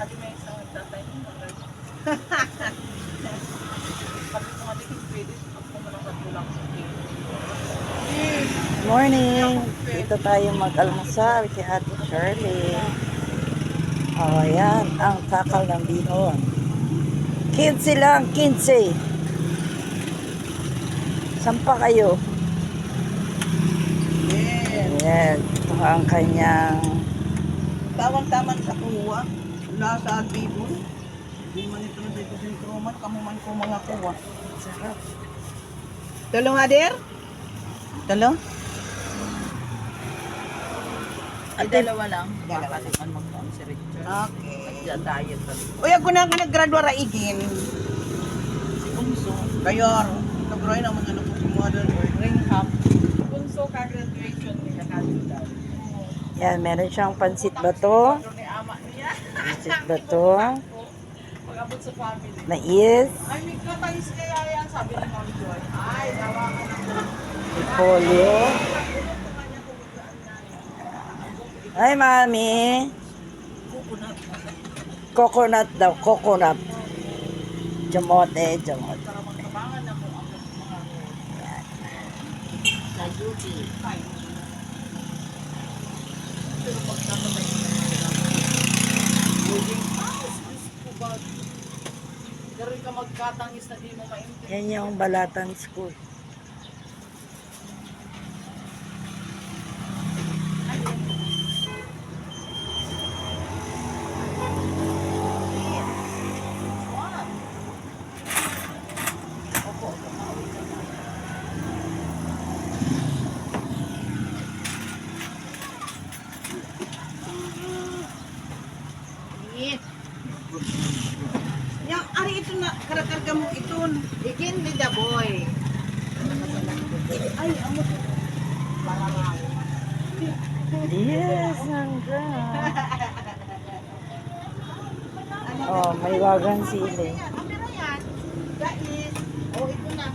Sabi may isang tatay mo, sabi ko nga din, pwede. Ako mo lang katulak sa Morning! Dito tayo mag-almusal kay Ate Shirley. Oh, ayan. Ang kakal ng bihon. 15 lang, 15. Sampa kayo. Ayan. Ito ang kanyang tawang-taman sa kuwa. Lasa at bibon. Hindi man ito na dito sa instrument. Kamuman ko mga kuwa. sarap. Talo nga, der? Talo? Ay, dalawa lang. Baka naman mag-on si Richard. Okay. Diet pa rin. Uy, ako na nag-graduate raigin. Si Bunso. Kaya, nag-graduate naman ano po si mother or ring up. Bunso ka-graduation niya ka-graduate. Yan, meron siyang pansit bato. Ni ama niya. Pansit bato. Pag-abot sa family. Mais. Ay, may katayis kaya yan, sabi ni Ma'am Joy. Ay, nawakan ako. Repolyo. Ay, mami. Coconut daw, coconut. Jamote, jamote. Para magkabangan ako ang mga Sayuti. Pero pagkakabay na Moving house, Diyos ko ba? Garoy ka magkatangis na di mo maintindihan. Yan yung Balatan School. Yang ari ito na karakarga mo ito. Ikin ni the boy. Ay, amo. Marangaw. Yes, Sandra. Oh, may wagang sili. Ang pera yan. Guys. Oh, ito na.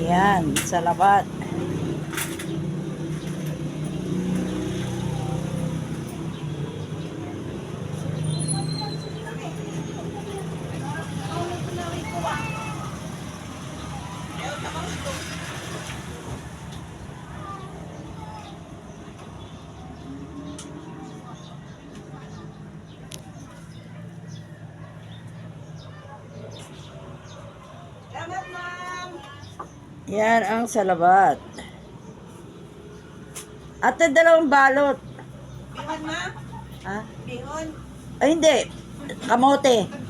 Yan, salabat. Salamat, ma'am. Yan ang salabat. Ate, dalawang balot. Bihon, ma'am. Ha? Bihon. Ay, hindi. Kamote.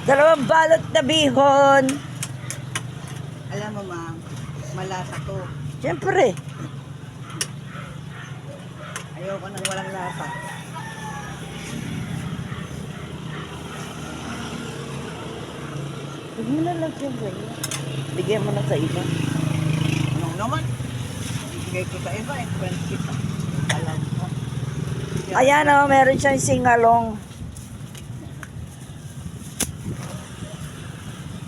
Dalawang balot na bihon. Alam mo, ma'am, malasa to. Siyempre. Ayoko nang walang lasa. Huwag mo na lang siyempre. Bigyan mo na sa iba. Ano naman? Ibigay ko sa iba, friends kita. Alam mo. Ayan o, meron siyang singalong.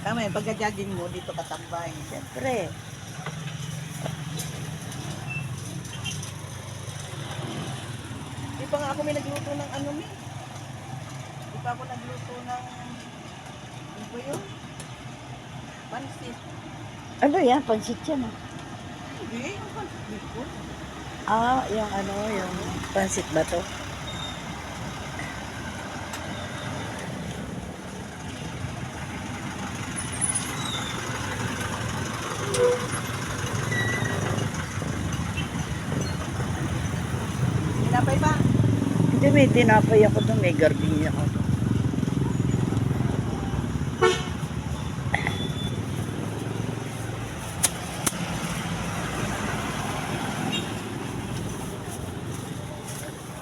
Kami, pagka-jogging mo, dito katambay. Siyempre. Di pa nga ako may nagluto ng ano, mi. Di pa ako nagluto ng... Ano ba yun? Pansit. Ano yan? Pansit yan. Hindi, yung pansit dito. Ah, yung ano, yung pansit ba to? Tinapay ba? Hindi, may tinapay ako doon. May gardenia ako doon.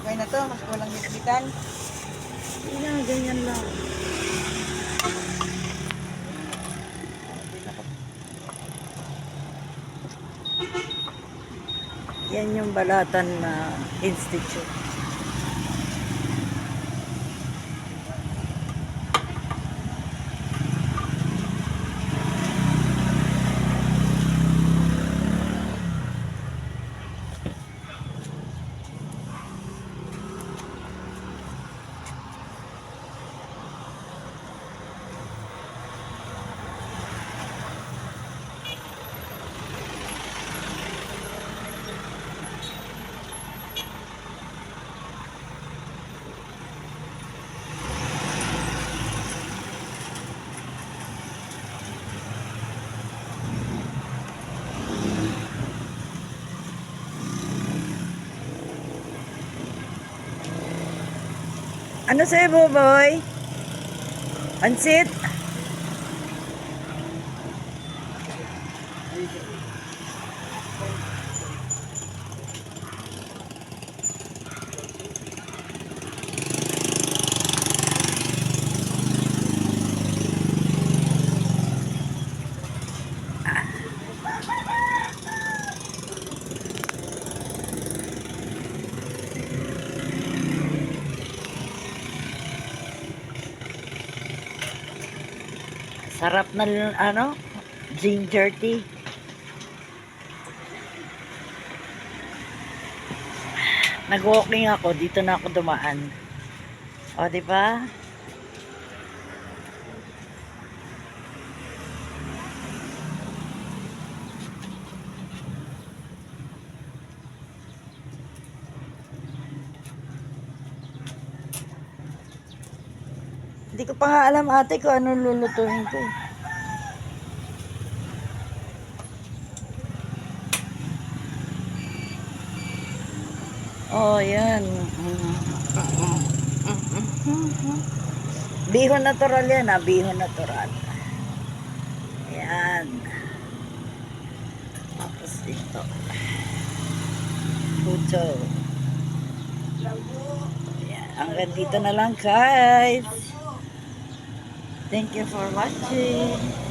Okay na to, mas walang bitbitan. Hindi na, ganyan lang. Yan yung Balatan na Institute. Ano sa'yo, Boboy? Pansit? Sarap na ano? Ginger tea. Nag-walking ako, dito na ako dumaan. O, di ba? Hindi ko pa nga alam ate kung ano lulutuin ko. Oh, yan. Bihon natural yan, bihon natural. Yan. Tapos dito. Puto. Yan. Hanggang dito na lang, guys. Thank you for watching.